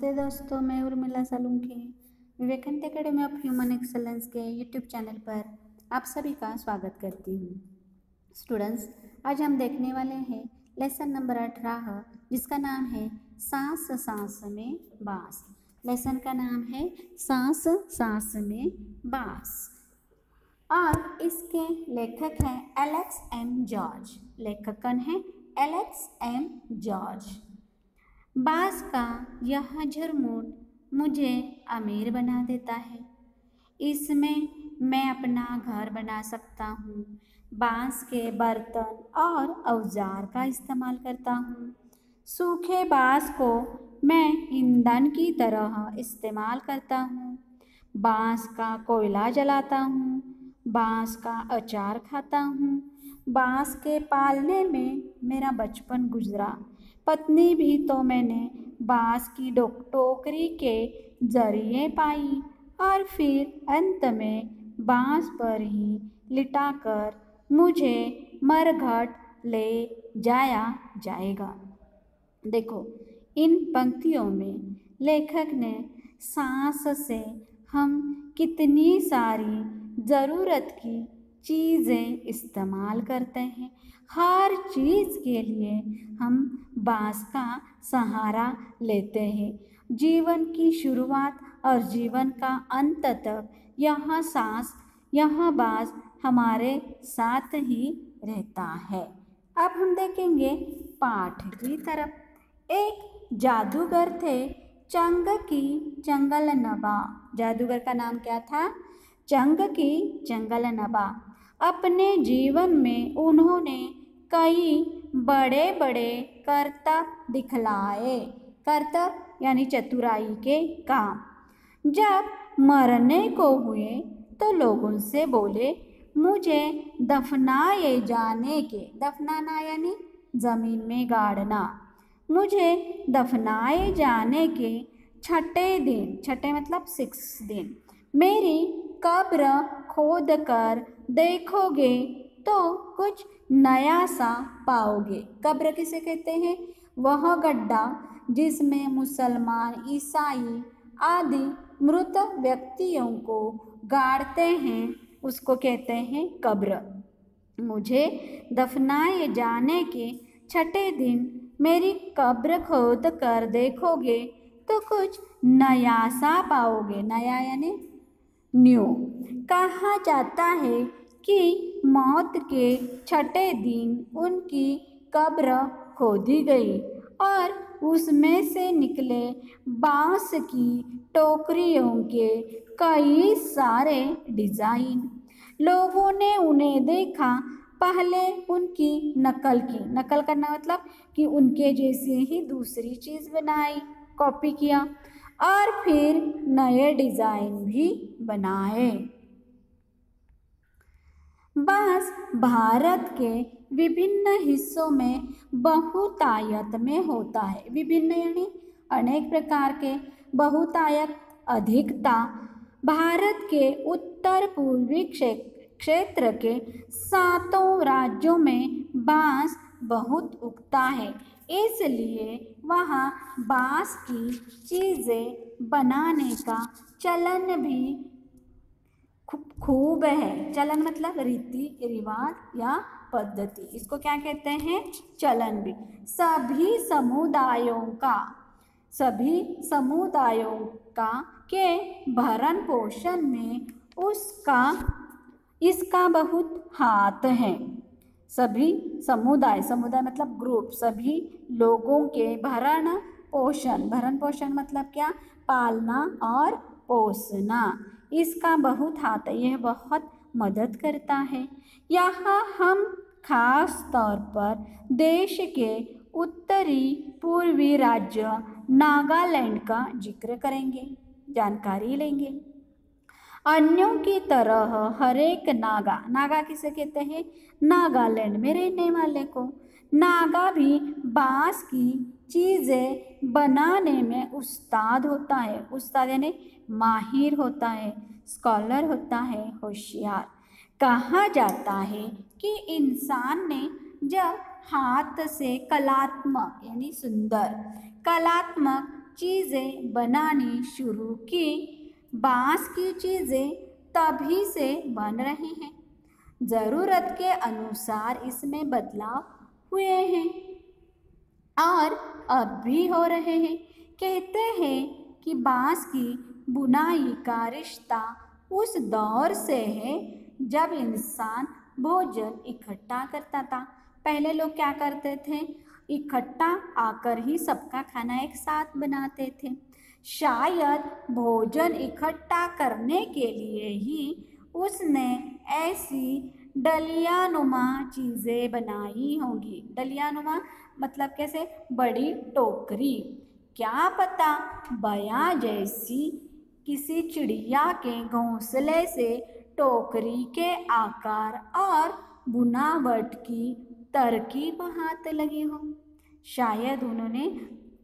नमस्ते दोस्तों, मैं Urmila Salunkhe Vivekananda academy of human excellence के यूट्यूब चैनल पर आप सभी का स्वागत करती हूँ। स्टूडेंट्स, आज हम देखने वाले हैं लेसन नंबर 18, जिसका नाम है सांस सांस में बांस। लेसन का नाम है सांस सांस में बांस और इसके लेखक हैं एलेक्स एम जॉर्ज। लेखक कौन है? Alex M George. बांस का यह झुरमुट मुझे अमीर बना देता है। इसमें मैं अपना घर बना सकता हूँ। बांस के बर्तन और औजार का इस्तेमाल करता हूँ। सूखे बांस को मैं ईंधन की तरह इस्तेमाल करता हूँ। बांस का कोयला जलाता हूँ। बांस का अचार खाता हूँ। बांस के पालने में मेरा बचपन गुजरा। पत्नी भी तो मैंने बांस की टोकरी के जरिए पाई और फिर अंत में बांस पर ही लिटाकर मुझे मरघट ले जाया जाएगा। देखो, इन पंक्तियों में लेखक ने सांस से हम कितनी सारी ज़रूरत की चीज़ें इस्तेमाल करते हैं। हर चीज़ के लिए हम बांस का सहारा लेते हैं। जीवन की शुरुआत और जीवन का अंत तक यह बांस हमारे साथ ही रहता है। अब हम देखेंगे पाठ की तरफ। एक जादूगर थे, चंग की चंगलनबा। जादूगर का नाम क्या था? चंग की चंगलनबा। अपने जीवन में उन्होंने कई बड़े बड़े करतब दिखलाए। करतब यानी चतुराई के काम। जब मरने को हुए तो लोगों से बोले, मुझे दफनाए जाने के, दफनाना यानी जमीन में गाड़ना, मुझे दफनाए जाने के छठे दिन, छठे मतलब 6 दिन, मेरी कब्र खोद कर देखोगे तो कुछ नया सा पाओगे। कब्र किसे कहते हैं? वह गड्ढा जिसमें मुसलमान, ईसाई आदि मृत व्यक्तियों को गाड़ते हैं, उसको कहते हैं कब्र। मुझे दफनाए जाने के छठे दिन मेरी कब्र खोद कर देखोगे तो कुछ नया सा पाओगे। नया यानी न्यू। कहा जाता है कि मौत के छठे दिन उनकी कब्र खोदी गई और उसमें से निकले बांस की टोकरियों के कई सारे डिज़ाइन। लोगों ने उन्हें देखा, पहले उनकी नकल की। नकल करना मतलब कि उनके जैसे ही दूसरी चीज़ बनाई, कॉपी किया और फिर नए डिज़ाइन भी बनाए। बांस भारत के विभिन्न हिस्सों में बहुतायत में होता है। विभिन्न यानी अनेक प्रकार के, बहुतायत अधिकता। भारत के उत्तर पूर्वी क्षेत्र के 7 राज्यों में बांस बहुत उगता है, इसलिए वहाँ बांस की चीज़ें बनाने का चलन भी खूब है। चलन मतलब रीति रिवाज या पद्धति, इसको क्या कहते हैं? चलन भी। सभी समुदायों का के भरण पोषण में इसका बहुत हाथ है। सभी समुदाय मतलब ग्रुप, सभी लोगों के भरण पोषण मतलब क्या? पालना और पोसना, इसका बहुत हाथ है। यह बहुत मदद करता है। यहाँ हम खास तौर पर देश के उत्तरी पूर्वी राज्य नागालैंड का जिक्र करेंगे, जानकारी लेंगे। अन्यों की तरह हरेक नागा किसे कहते हैं? नागालैंड में रहने वाले को। नागा भी बांस की चीज़ें बनाने में उस्ताद होता है। उस्ताद यानी माहिर होता है, स्कॉलर होता है, होशियार। कहा जाता है कि इंसान ने जब हाथ से कलात्मक यानी सुंदर, कलात्मक चीज़ें बनानी शुरू की। बांस की चीज़ें तभी से बन रही हैं। ज़रूरत के अनुसार इसमें बदलाव हुए हैं और अब भी हो रहे हैं। कहते हैं कि बांस की बुनाई का रिश्ता उस दौर से है जब इंसान भोजन इकट्ठा करता था। पहले लोग क्या करते थे? इकट्ठा आकर ही सबका खाना एक साथ बनाते थे। शायद भोजन इकट्ठा करने के लिए ही उसने ऐसी डलियानुमा चीज़ें बनाई होंगी। डलियानुमा मतलब कैसे? बड़ी टोकरी, क्या पता बया जैसी किसी चिड़िया के घोंसले से टोकरी के आकार और बुनावट की तरकीब हाथ लगी हो। शायद उन्होंने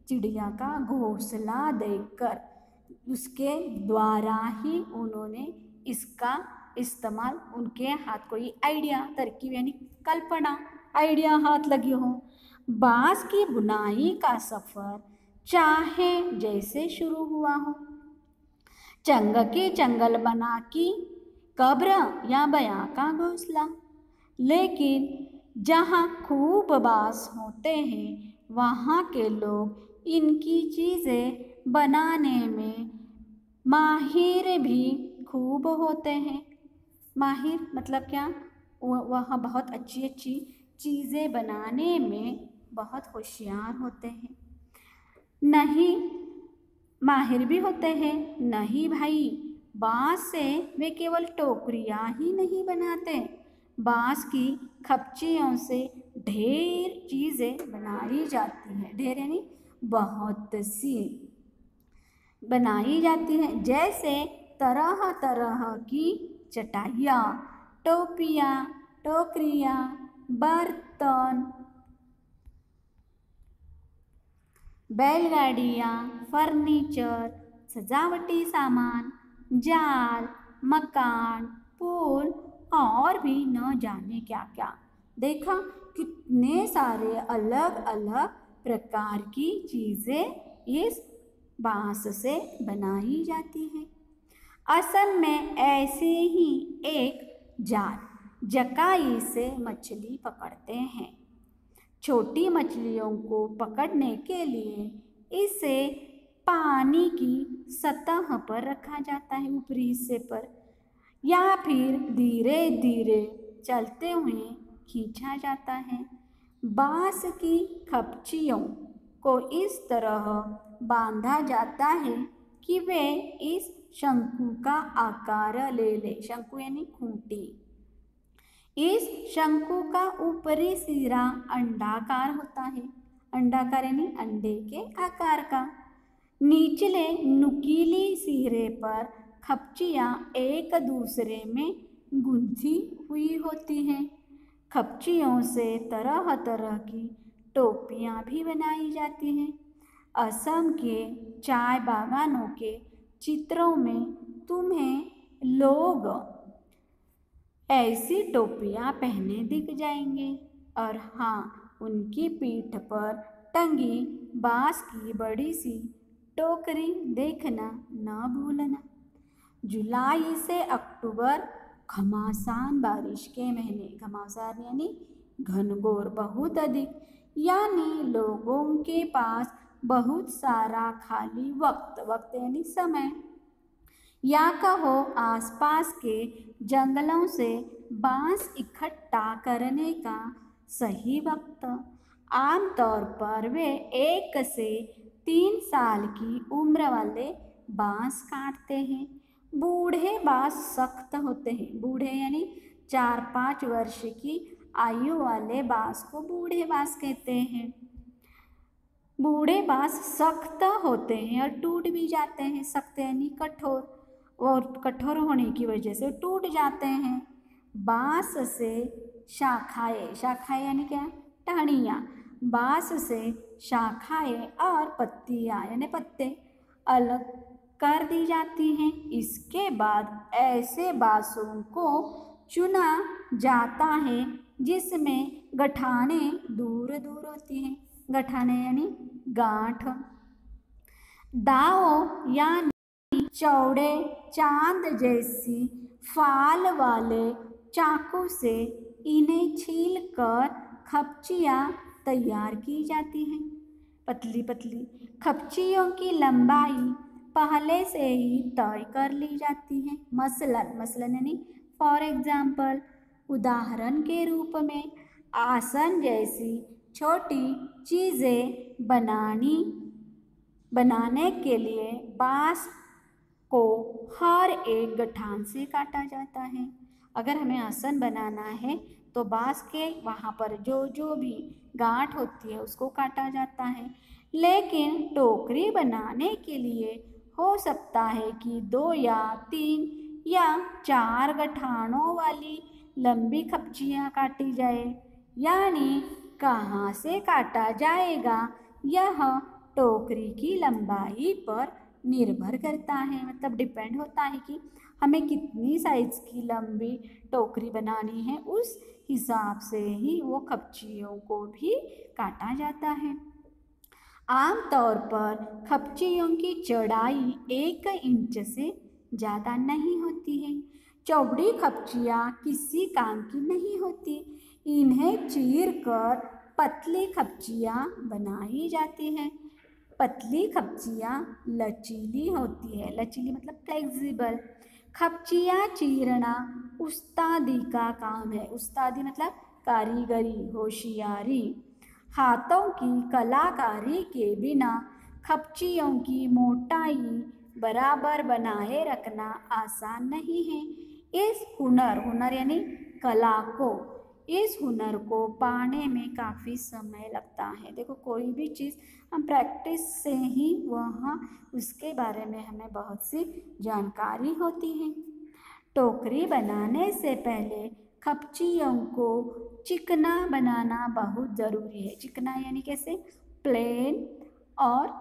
चिड़िया का घोंसला देखकर उसके द्वारा ही उन्होंने इसका इस्तेमाल, उनके हाथ कोई आइडिया, तरकीब यानी कल्पना, आइडिया हाथ लगी हो। बांस की बुनाई का सफ़र चाहे जैसे शुरू हुआ हो, चंग के चंगल बना की कब्र या बया का घोंसला, लेकिन जहाँ खूब बांस होते हैं वहाँ के लोग इनकी चीज़ें बनाने में माहिर भी खूब होते हैं। माहिर मतलब क्या? वह बहुत अच्छी अच्छी चीज़ें बनाने में बहुत होशियार होते हैं। नहीं, माहिर भी होते हैं। नहीं भाई, बांस से वे केवल टोकरियाँ ही नहीं बनाते, बांस की खपचियों से ढेर चीज़ें बनाई जाती हैं। ढेर यानी बहुत सी बनाई जाती हैं, जैसे तरह तरह की चटाइयाँ, टोपियाँ, टोकरियाँ, बर्तन, बैलगाड़ियाँ, फर्नीचर, सजावटी सामान, जाल, मकान, पुल और भी न जाने क्या क्या। देखा कितने सारे अलग अलग प्रकार की चीज़ें इस बांस से बनाई जाती हैं। असल में ऐसे ही एक जाल जकाई से मछली पकड़ते हैं। छोटी मछलियों को पकड़ने के लिए इसे पानी की सतह पर रखा जाता है, ऊपरी हिस्से पर, या फिर धीरे धीरे चलते हुए खींचा जाता है। बांस की खपचियों को इस तरह बांधा जाता है कि वे इस शंकु का आकार ले ले। शंकु यानी खूंटी। इस शंकु का ऊपरी सिरा अंडाकार होता है। अंडाकार यानी अंडे के आकार का। निचले नुकीली सिरे पर खपचियाँ एक दूसरे में गुंथी हुई होती हैं। खपचियों से तरह तरह की टोपियाँ भी बनाई जाती हैं। असम के चाय बागानों के चित्रों में तुम्हें लोग ऐसी टोपियाँ पहने दिख जाएंगे। और हाँ, उनकी पीठ पर टंगी बांस की बड़ी सी टोकरी देखना न भूलना। जुलाई से अक्टूबर घमासान बारिश के महीने। घमासान यानी घनघोर, बहुत अधिक, यानी लोगों के पास बहुत सारा खाली वक्त। वक्त यानी समय, या कहो आसपास के जंगलों से बांस इकट्ठा करने का सही वक्त। आमतौर पर वे 1 से 3 साल की उम्र वाले बांस काटते हैं। बूढ़े बांस सख्त होते हैं। बूढ़े यानी 4-5 वर्ष की आयु वाले बांस को बूढ़े बांस कहते हैं। बूढ़े बांस सख्त होते हैं और टूट भी जाते हैं। सख्त यानी कठोर, और कठोर होने की वजह से टूट जाते हैं। बांस से शाखाएं, शाखाएं यानी क्या? टहनियाँ। बांस से शाखाएं और पत्तियाँ यानी पत्ते अलग कर दी जाती हैं। इसके बाद ऐसे बांसों को चुना जाता है जिसमें गठाने दूर दूर होती हैं। गठाने यानी गांठ। दाओ यानी चौड़े चांद जैसी फाल वाले चाकू से इन्हें छीलकर खपचियाँ तैयार की जाती हैं। पतली पतली खपचियों की लंबाई पहले से ही तय कर ली जाती है। मसलन यानी फॉर एग्जाम्पल, उदाहरण के रूप में आसन जैसी छोटी चीज़ें बनाने के लिए बाँस को हर एक गठान से काटा जाता है। अगर हमें आसन बनाना है तो बाँस के वहाँ पर जो जो भी गांठ होती है उसको काटा जाता है। लेकिन टोकरी बनाने के लिए हो सकता है कि 2 या 3 या 4 गठानों वाली लंबी खपचियाँ काटी जाए। यानी कहाँ से काटा जाएगा यह टोकरी की लंबाई पर निर्भर करता है। मतलब डिपेंड होता है कि हमें कितनी साइज की लंबी टोकरी बनानी है, उस हिसाब से ही वो खपचियों को भी काटा जाता है। आमतौर पर खपचियों की चौड़ाई 1 इंच से ज़्यादा नहीं होती है। चौड़ी खपचियाँ किसी काम की नहीं होती। इन्हें चीरकर पतली खपचियाँ बनाई जाती हैं। पतली खपचियाँ लचीली होती है। लचीली मतलब फ्लेक्सिबल। खपचियाँ चीरना उस्तादी का काम है। उस्तादी मतलब कारीगरी, होशियारी। हाथों की कलाकारी के बिना खपचियों की मोटाई बराबर बनाए रखना आसान नहीं है। इस हुनर यानी कला को, इस हुनर को पाने में काफ़ी समय लगता है। देखो, कोई भी चीज़ हम प्रैक्टिस से ही वहाँ उसके बारे में हमें बहुत सी जानकारी होती है। टोकरी बनाने से पहले खपचियों को चिकना बनाना बहुत ज़रूरी है। चिकना यानी कैसे? प्लेन और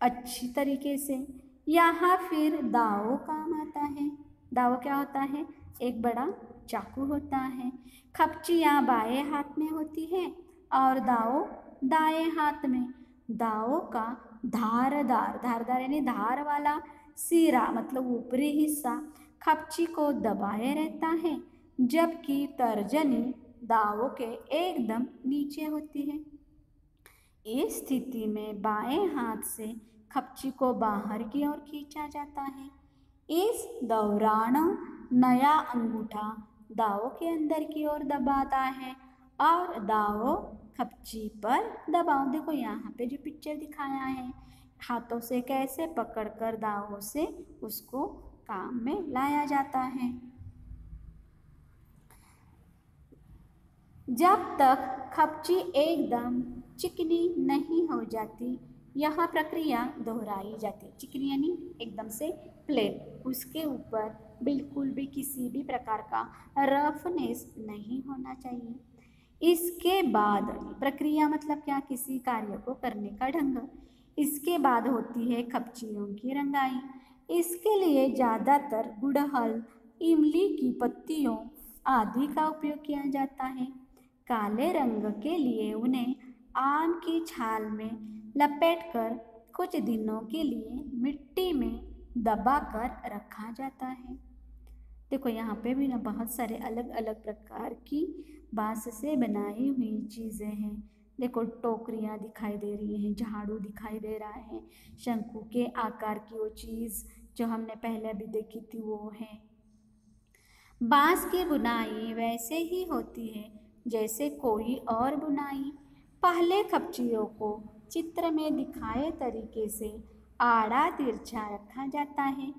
अच्छी तरीके से। यहाँ फिर दाव काम आता है। दाव क्या होता है? एक बड़ा चाकू होता है। खपचियाँ बाएं हाथ में होती है और दाव दाएं हाथ में। दाव का धारदार यानी धार वाला सिरा मतलब ऊपरी हिस्सा खपची को दबाए रहता है, जबकि तर्जनी दाव के एकदम नीचे होती है। इस स्थिति में बाएं हाथ से खपची को बाहर की ओर खींचा जाता है। इस दौरान नया अंगूठा दाव के अंदर की ओर दबाता है और दाव खपची पर दबाव। देखो यहाँ पे जो पिक्चर दिखाया है, हाथों से कैसे पकड़कर दावों से उसको काम में लाया जाता है। जब तक खपची एकदम चिकनी नहीं हो जाती, यह प्रक्रिया दोहराई जाती है। चिकनी यानी एकदम से प्लेन, उसके ऊपर बिल्कुल भी किसी भी प्रकार का रफनेस नहीं होना चाहिए। इसके बाद प्रक्रिया मतलब क्या? किसी कार्य को करने का ढंग। इसके बाद होती है खपचियों की रंगाई। इसके लिए ज़्यादातर गुड़हल, इमली की पत्तियों आदि का उपयोग किया जाता है। काले रंग के लिए उन्हें आम की छाल में लपेटकर कुछ दिनों के लिए मिट्टी में दबाकर रखा जाता है। देखो यहाँ पे भी ना बहुत सारे अलग अलग प्रकार की बाँस से बनाई हुई चीज़ें हैं। देखो, टोकरियाँ दिखाई दे रही हैं, झाड़ू दिखाई दे रहा है, शंकु के आकार की वो चीज़ जो हमने पहले अभी देखी थी वो है। बाँस की बुनाई वैसे ही होती है जैसे कोई और बुनाई। पहले खपचियों को चित्र में दिखाए तरीके से आड़ा तिरछा रखा जाता है।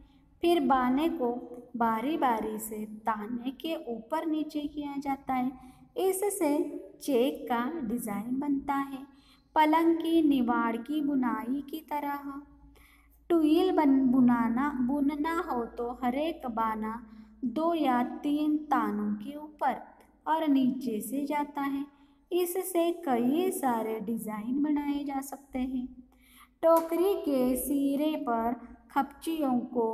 फिर बाने को बारी बारी से ताने के ऊपर नीचे किया जाता है। इससे चेक का डिज़ाइन बनता है। पलंग की निवाड़ की बुनाई की तरह टुईल बुनना हो तो हर एक बाना 2 या 3 तानों के ऊपर और नीचे से जाता है। इससे कई सारे डिज़ाइन बनाए जा सकते हैं। टोकरी के सिरे पर खपचियों को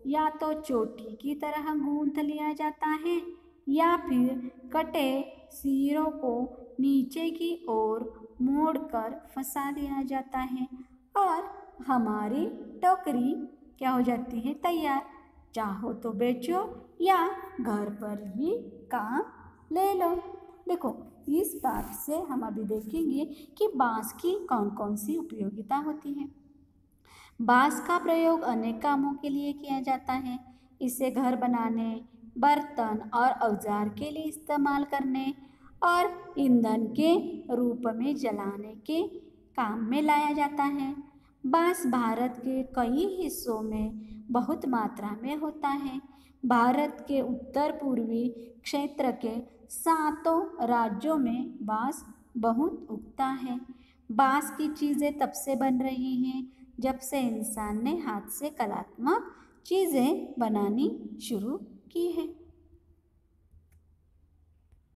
या तो चोटी की तरह गूंथ लिया जाता है या फिर कटे सिरों को नीचे की ओर मोड़कर फंसा दिया जाता है और हमारी टोकरी क्या हो जाती है, तैयार। चाहो तो बेचो या घर पर ही काम ले लो। देखो, इस बात से हम अभी देखेंगे कि बांस की कौन कौन सी उपयोगिता होती है। बांस का प्रयोग अनेक कामों के लिए किया जाता है। इसे घर बनाने, बर्तन और औजार के लिए इस्तेमाल करने और ईंधन के रूप में जलाने के काम में लाया जाता है। बांस भारत के कई हिस्सों में बहुत मात्रा में होता है। भारत के उत्तर पूर्वी क्षेत्र के 7 राज्यों में बांस बहुत उगता है। बांस की चीज़ें तब से बन रही हैं जब से इंसान ने हाथ से कलात्मक चीज़ें बनानी शुरू की है।